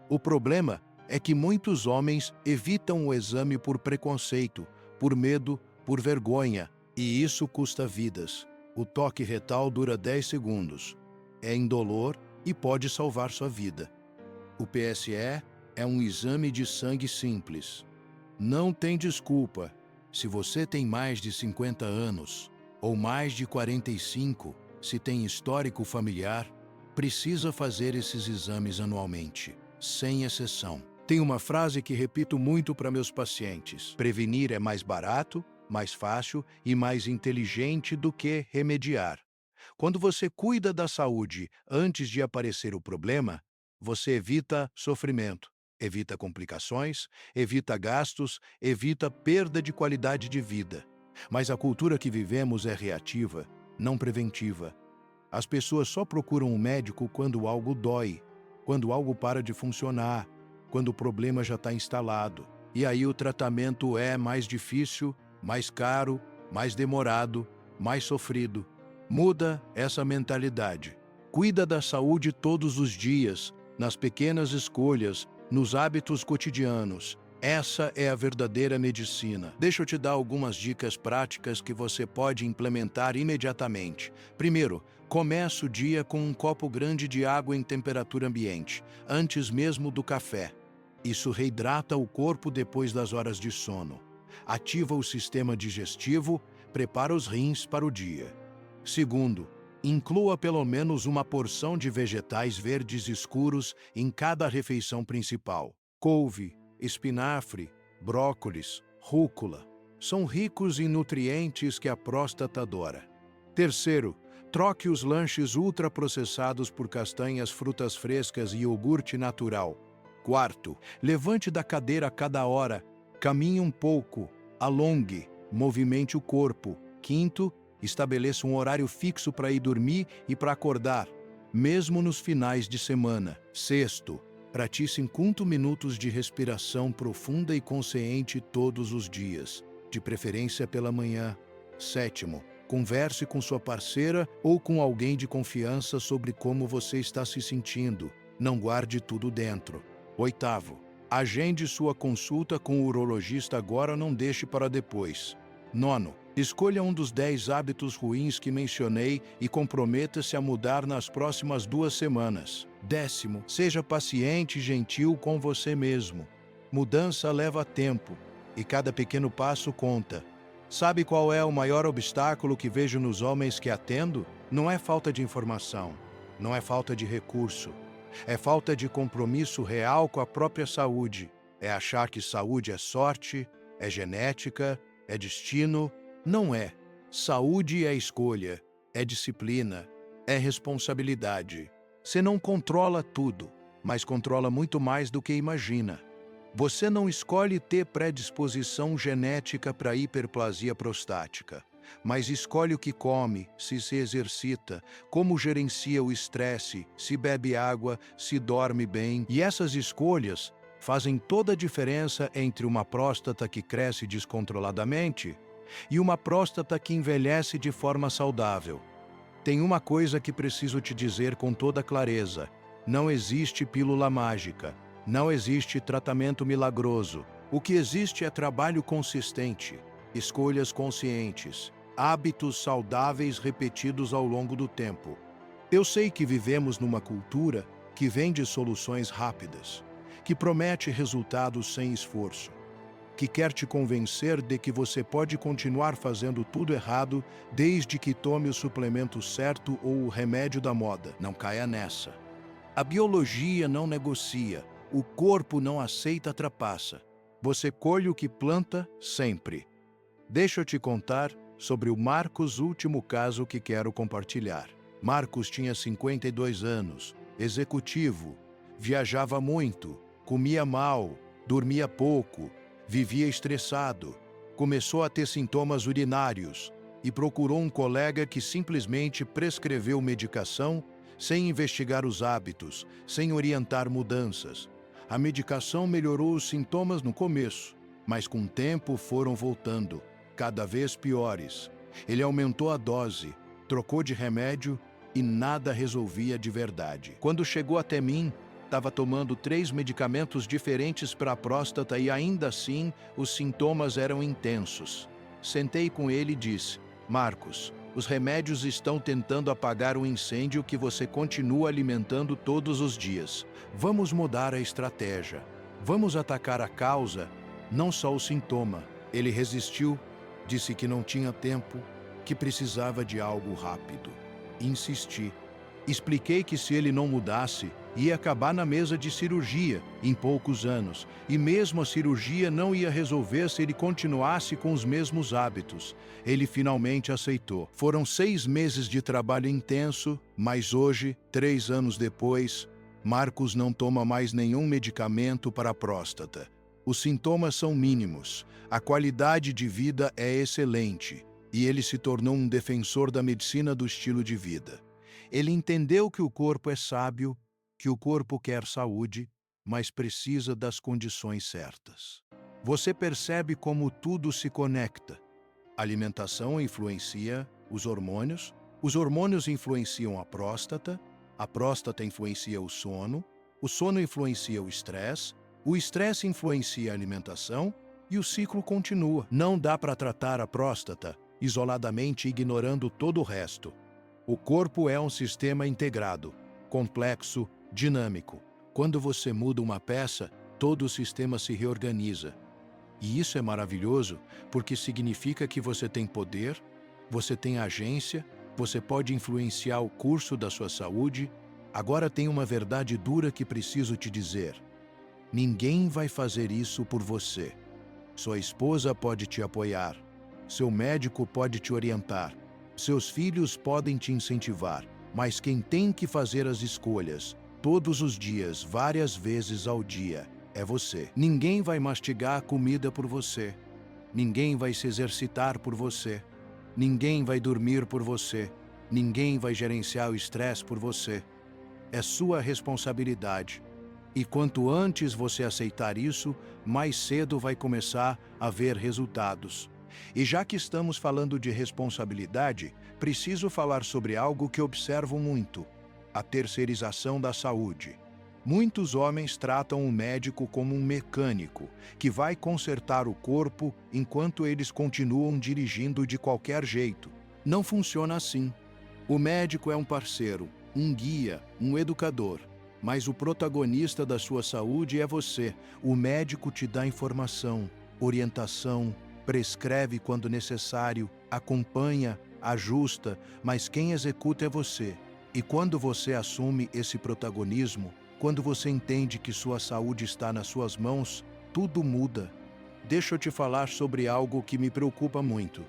O problema é que muitos homens evitam o exame por preconceito, por medo, por vergonha, e isso custa vidas. O toque retal dura 10 segundos, é indolor e pode salvar sua vida. O PSE é um exame de sangue simples. Não tem desculpa. Se você tem mais de 50 anos, ou mais de 45, se tem histórico familiar, precisa fazer esses exames anualmente, sem exceção. Tem uma frase que repito muito para meus pacientes: prevenir é mais barato, mais fácil e mais inteligente do que remediar. Quando você cuida da saúde antes de aparecer o problema, você evita sofrimento, evita complicações, evita gastos, evita perda de qualidade de vida. Mas a cultura que vivemos é reativa, não preventiva. As pessoas só procuram um médico quando algo dói, quando algo para de funcionar, quando o problema já está instalado. E aí o tratamento é mais difícil, mais caro, mais demorado, mais sofrido. Muda essa mentalidade. Cuida da saúde todos os dias, nas pequenas escolhas, nos hábitos cotidianos. Essa é a verdadeira medicina. Deixa eu te dar algumas dicas práticas que você pode implementar imediatamente. Primeiro, Começa o dia com um copo grande de água em temperatura ambiente, antes mesmo do café. Isso reidrata o corpo depois das horas de sono. Ativa o sistema digestivo, prepara os rins para o dia. Segundo, inclua pelo menos uma porção de vegetais verdes escuros em cada refeição principal. Couve, espinafre, brócolis, rúcula. São ricos em nutrientes que a próstata adora. Terceiro, troque os lanches ultraprocessados por castanhas, frutas frescas e iogurte natural. Quarto, levante da cadeira a cada hora, caminhe um pouco, alongue, movimente o corpo. Quinto, estabeleça um horário fixo para ir dormir e para acordar, mesmo nos finais de semana. Sexto, pratique 50 minutos de respiração profunda e consciente todos os dias, de preferência pela manhã. Sétimo, converse com sua parceira ou com alguém de confiança sobre como você está se sentindo. Não guarde tudo dentro. Oitavo, agende sua consulta com o urologista agora, não deixe para depois. Nono, escolha um dos 10 hábitos ruins que mencionei e comprometa-se a mudar nas próximas 2 semanas. Décimo, seja paciente e gentil com você mesmo. Mudança leva tempo e cada pequeno passo conta. Sabe qual é o maior obstáculo que vejo nos homens que atendo? Não é falta de informação, não é falta de recurso. É falta de compromisso real com a própria saúde. É achar que saúde é sorte, é genética, é destino. Não é. Saúde é escolha, é disciplina, é responsabilidade. Você não controla tudo, mas controla muito mais do que imagina. Você não escolhe ter predisposição genética para hiperplasia prostática, mas escolhe o que come, se exercita, como gerencia o estresse, se bebe água, se dorme bem. E essas escolhas fazem toda a diferença entre uma próstata que cresce descontroladamente e uma próstata que envelhece de forma saudável. Tem uma coisa que preciso te dizer com toda clareza: não existe pílula mágica. Não existe tratamento milagroso. O que existe é trabalho consistente, escolhas conscientes, hábitos saudáveis repetidos ao longo do tempo. Eu sei que vivemos numa cultura que vende soluções rápidas, que promete resultados sem esforço, que quer te convencer de que você pode continuar fazendo tudo errado desde que tome o suplemento certo ou o remédio da moda. Não caia nessa. A biologia não negocia. O corpo não aceita trapaça. Você colhe o que planta sempre. Deixa eu te contar sobre o Marcos, último caso que quero compartilhar. Marcos tinha 52 anos, executivo, viajava muito, comia mal, dormia pouco, vivia estressado, começou a ter sintomas urinários e procurou um colega que simplesmente prescreveu medicação sem investigar os hábitos, sem orientar mudanças. A medicação melhorou os sintomas no começo, mas com o tempo foram voltando, cada vez piores. Ele aumentou a dose, trocou de remédio e nada resolvia de verdade. Quando chegou até mim, estava tomando 3 medicamentos diferentes para a próstata e ainda assim os sintomas eram intensos. Sentei com ele e disse: Marcos, os remédios estão tentando apagar o incêndio que você continua alimentando todos os dias. Vamos mudar a estratégia. Vamos atacar a causa, não só o sintoma. Ele resistiu, disse que não tinha tempo, que precisava de algo rápido. Insisti. Expliquei que se ele não mudasse, ia acabar na mesa de cirurgia em poucos anos, e mesmo a cirurgia não ia resolver se ele continuasse com os mesmos hábitos. Ele finalmente aceitou. Foram 6 meses de trabalho intenso, mas hoje, 3 anos depois, Marcos não toma mais nenhum medicamento para a próstata. Os sintomas são mínimos, a qualidade de vida é excelente, e ele se tornou um defensor da medicina do estilo de vida. Ele entendeu que o corpo é sábio, que o corpo quer saúde, mas precisa das condições certas. Você percebe como tudo se conecta. A alimentação influencia os hormônios influenciam a próstata influencia o sono influencia o estresse influencia a alimentação e o ciclo continua. Não dá para tratar a próstata isoladamente ignorando todo o resto. O corpo é um sistema integrado, complexo, dinâmico. Quando você muda uma peça, todo o sistema se reorganiza. E isso é maravilhoso porque significa que você tem poder, você tem agência, você pode influenciar o curso da sua saúde. Agora tem uma verdade dura que preciso te dizer. Ninguém vai fazer isso por você. Sua esposa pode te apoiar, seu médico pode te orientar, seus filhos podem te incentivar, mas quem tem que fazer as escolhas, todos os dias, várias vezes ao dia, é você. Ninguém vai mastigar a comida por você. Ninguém vai se exercitar por você. Ninguém vai dormir por você. Ninguém vai gerenciar o estresse por você. É sua responsabilidade. E quanto antes você aceitar isso, mais cedo vai começar a ver resultados. E já que estamos falando de responsabilidade, preciso falar sobre algo que observo muito: a terceirização da saúde. Muitos homens tratam o médico como um mecânico, que vai consertar o corpo enquanto eles continuam dirigindo de qualquer jeito. Não funciona assim. O médico é um parceiro, um guia, um educador. Mas o protagonista da sua saúde é você. O médico te dá informação, orientação, prescreve quando necessário, acompanha, ajusta, mas quem executa é você. E quando você assume esse protagonismo, quando você entende que sua saúde está nas suas mãos, tudo muda. Deixa eu te falar sobre algo que me preocupa muito: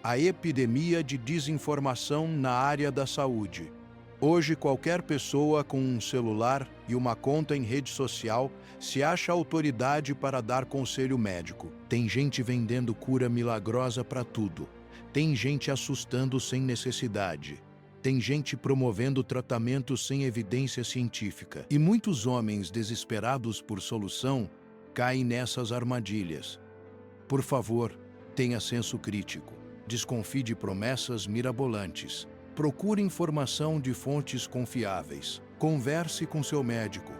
a epidemia de desinformação na área da saúde. Hoje, qualquer pessoa com um celular e uma conta em rede social se acha autoridade para dar conselho médico. Tem gente vendendo cura milagrosa para tudo. Tem gente assustando sem necessidade. Tem gente promovendo tratamento sem evidência científica. E muitos homens desesperados por solução caem nessas armadilhas. Por favor, tenha senso crítico. Desconfie de promessas mirabolantes. Procure informação de fontes confiáveis. Converse com seu médico.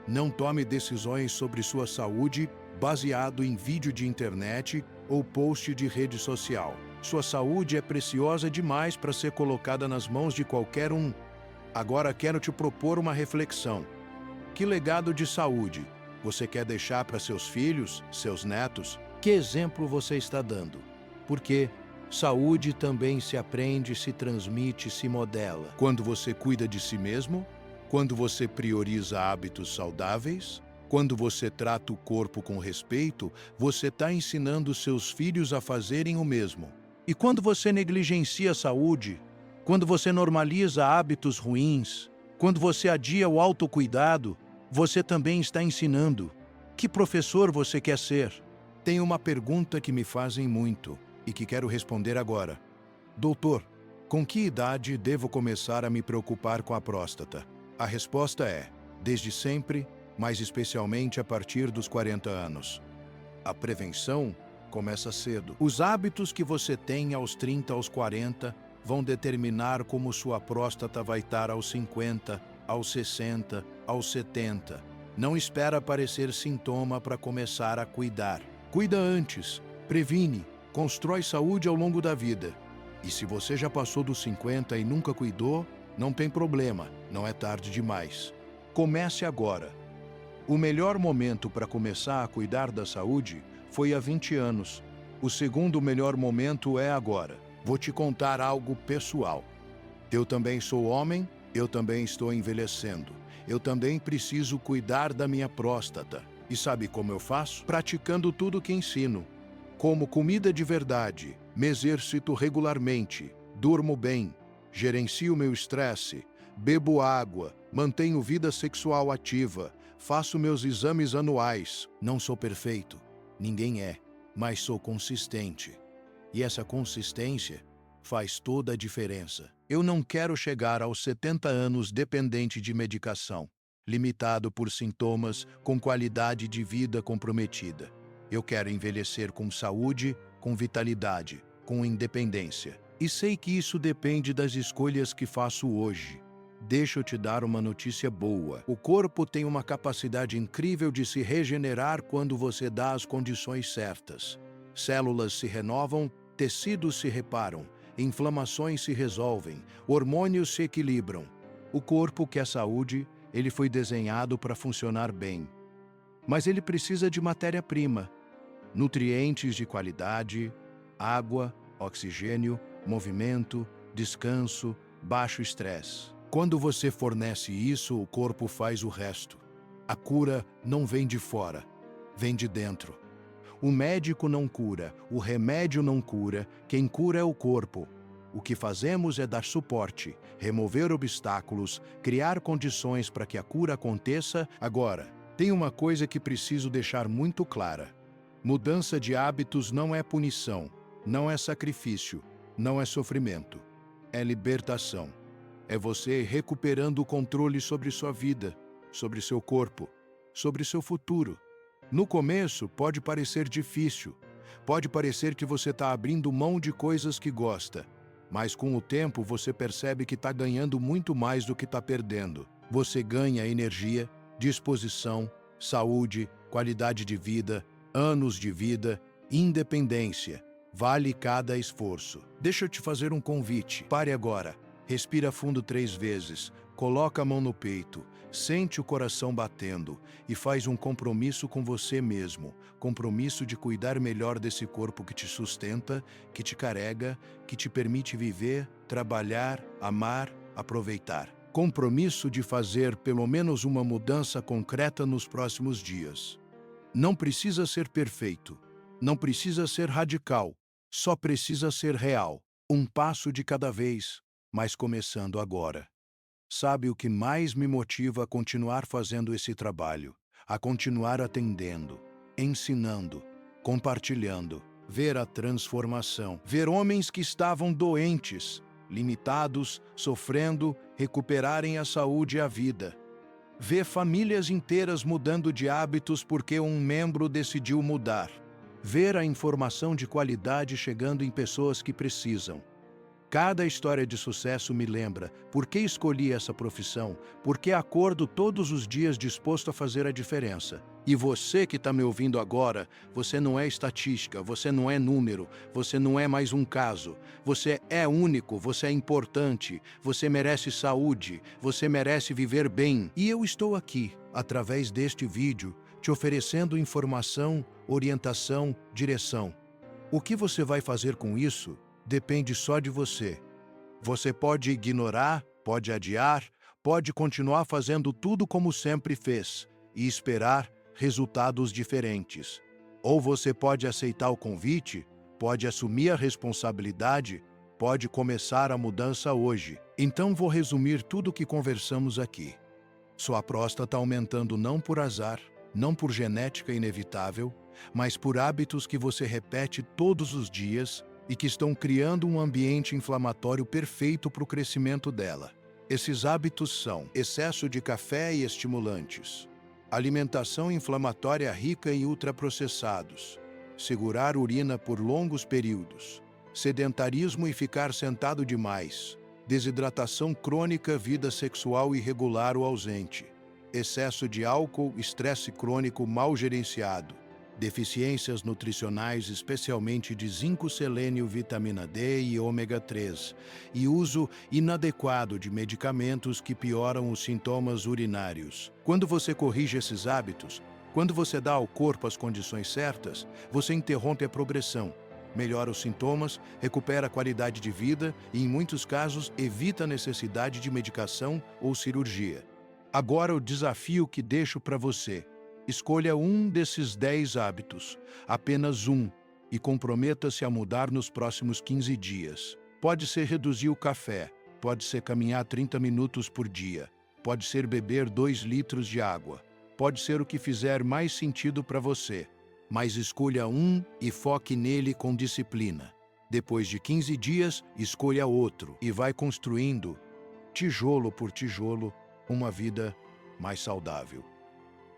Não tome decisões sobre sua saúde baseado em vídeo de internet ou post de rede social. Sua saúde é preciosa demais para ser colocada nas mãos de qualquer um. Agora quero te propor uma reflexão. Que legado de saúde você quer deixar para seus filhos, seus netos? Que exemplo você está dando? Porque saúde também se aprende, se transmite, se modela. Quando você cuida de si mesmo, quando você prioriza hábitos saudáveis, quando você trata o corpo com respeito, você está ensinando seus filhos a fazerem o mesmo. E quando você negligencia a saúde, quando você normaliza hábitos ruins, quando você adia o autocuidado, você também está ensinando. Que professor você quer ser? Tem uma pergunta que me fazem muito e que quero responder agora. Doutor, com que idade devo começar a me preocupar com a próstata? A resposta é: desde sempre, mas especialmente a partir dos 40 anos. A prevenção começa cedo. Os hábitos que você tem aos 30, aos 40, vão determinar como sua próstata vai estar aos 50, aos 60, aos 70. Não espera aparecer sintoma para começar a cuidar. Cuida antes, previne, constrói saúde ao longo da vida. E se você já passou dos 50 e nunca cuidou, não tem problema, não é tarde demais. Comece agora. O melhor momento para começar a cuidar da saúde foi há 20 anos. O segundo melhor momento é agora. Vou te contar algo pessoal. Eu também sou homem, eu também estou envelhecendo. Eu também preciso cuidar da minha próstata. E sabe como eu faço? Praticando tudo o que ensino. Como comida de verdade, me exercito regularmente, durmo bem, gerencio meu estresse, bebo água, mantenho vida sexual ativa, faço meus exames anuais. Não sou perfeito, ninguém é, mas sou consistente. E essa consistência faz toda a diferença. Eu não quero chegar aos 70 anos dependente de medicação, limitado por sintomas, com qualidade de vida comprometida. Eu quero envelhecer com saúde, com vitalidade, com independência. E sei que isso depende das escolhas que faço hoje. Deixa eu te dar uma notícia boa. O corpo tem uma capacidade incrível de se regenerar quando você dá as condições certas. Células se renovam, tecidos se reparam, inflamações se resolvem, hormônios se equilibram. O corpo quer saúde, ele foi desenhado para funcionar bem. Mas ele precisa de matéria-prima, nutrientes de qualidade, água, oxigênio, movimento, descanso, baixo estresse. Quando você fornece isso, o corpo faz o resto. A cura não vem de fora, vem de dentro. O médico não cura, o remédio não cura, quem cura é o corpo. O que fazemos é dar suporte, remover obstáculos, criar condições para que a cura aconteça. Agora, tem uma coisa que preciso deixar muito clara. Mudança de hábitos não é punição, não é sacrifício, não é sofrimento. É libertação. É você recuperando o controle sobre sua vida, sobre seu corpo, sobre seu futuro. No começo, pode parecer difícil. Pode parecer que você está abrindo mão de coisas que gosta. Mas com o tempo, você percebe que está ganhando muito mais do que está perdendo. Você ganha energia, disposição, saúde, qualidade de vida, anos de vida, independência. Vale cada esforço. Deixa eu te fazer um convite. Pare agora. Respira fundo 3 vezes. Coloca a mão no peito. Sente o coração batendo e faz um compromisso com você mesmo. Compromisso de cuidar melhor desse corpo que te sustenta, que te carrega, que te permite viver, trabalhar, amar, aproveitar. Compromisso de fazer pelo menos uma mudança concreta nos próximos dias. Não precisa ser perfeito. Não precisa ser radical. Só precisa ser real. Um passo de cada vez, mas começando agora. Sabe o que mais me motiva a continuar fazendo esse trabalho? A continuar atendendo, ensinando, compartilhando, ver a transformação, ver homens que estavam doentes, limitados, sofrendo, recuperarem a saúde e a vida. Ver famílias inteiras mudando de hábitos porque um membro decidiu mudar. Ver a informação de qualidade chegando em pessoas que precisam. Cada história de sucesso me lembra por que escolhi essa profissão, por que acordo todos os dias disposto a fazer a diferença. E você que está me ouvindo agora, você não é estatística, você não é número, você não é mais um caso. Você é único, você é importante, você merece saúde, você merece viver bem. E eu estou aqui, através deste vídeo, te oferecendo informação, orientação, direção. O que você vai fazer com isso? Depende só de você. Você pode ignorar, pode adiar, pode continuar fazendo tudo como sempre fez e esperar resultados diferentes. Ou você pode aceitar o convite, pode assumir a responsabilidade, pode começar a mudança hoje. Então vou resumir tudo o que conversamos aqui. Sua próstata aumentando não por azar, não por genética inevitável, mas por hábitos que você repete todos os dias e que estão criando um ambiente inflamatório perfeito para o crescimento dela. Esses hábitos são excesso de café e estimulantes, alimentação inflamatória rica em ultraprocessados, segurar urina por longos períodos, sedentarismo e ficar sentado demais, desidratação crônica, vida sexual irregular ou ausente, excesso de álcool, estresse crônico mal gerenciado, deficiências nutricionais, especialmente de zinco, selênio, vitamina D e ômega 3, e uso inadequado de medicamentos que pioram os sintomas urinários. Quando você corrige esses hábitos, quando você dá ao corpo as condições certas, você interrompe a progressão, melhora os sintomas, recupera a qualidade de vida e, em muitos casos, evita a necessidade de medicação ou cirurgia. Agora o desafio que deixo para você. Escolha um desses 10 hábitos, apenas um, e comprometa-se a mudar nos próximos 15 dias. Pode ser reduzir o café, pode ser caminhar 30 minutos por dia, pode ser beber 2 litros de água, pode ser o que fizer mais sentido para você, mas escolha um e foque nele com disciplina. Depois de 15 dias, escolha outro e vai construindo, tijolo por tijolo, uma vida mais saudável.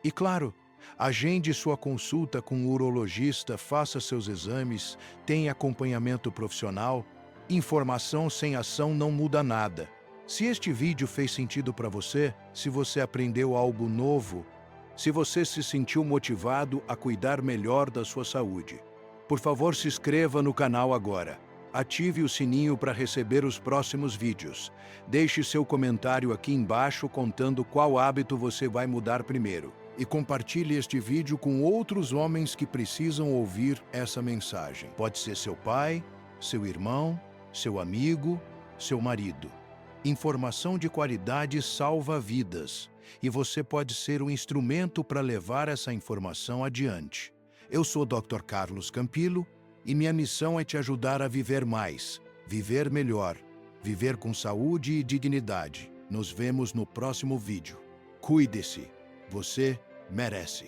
E claro, agende sua consulta com um urologista, faça seus exames, tenha acompanhamento profissional. Informação sem ação não muda nada. Se este vídeo fez sentido para você, se você aprendeu algo novo, se você se sentiu motivado a cuidar melhor da sua saúde, por favor se inscreva no canal agora. Ative o sininho para receber os próximos vídeos. Deixe seu comentário aqui embaixo contando qual hábito você vai mudar primeiro. E compartilhe este vídeo com outros homens que precisam ouvir essa mensagem. Pode ser seu pai, seu irmão, seu amigo, seu marido. Informação de qualidade salva vidas, e você pode ser um instrumento para levar essa informação adiante. Eu sou Dr. Carlos Campillo e minha missão é te ajudar a viver mais, viver melhor, viver com saúde e dignidade. Nos vemos no próximo vídeo. Cuide-se, você merece.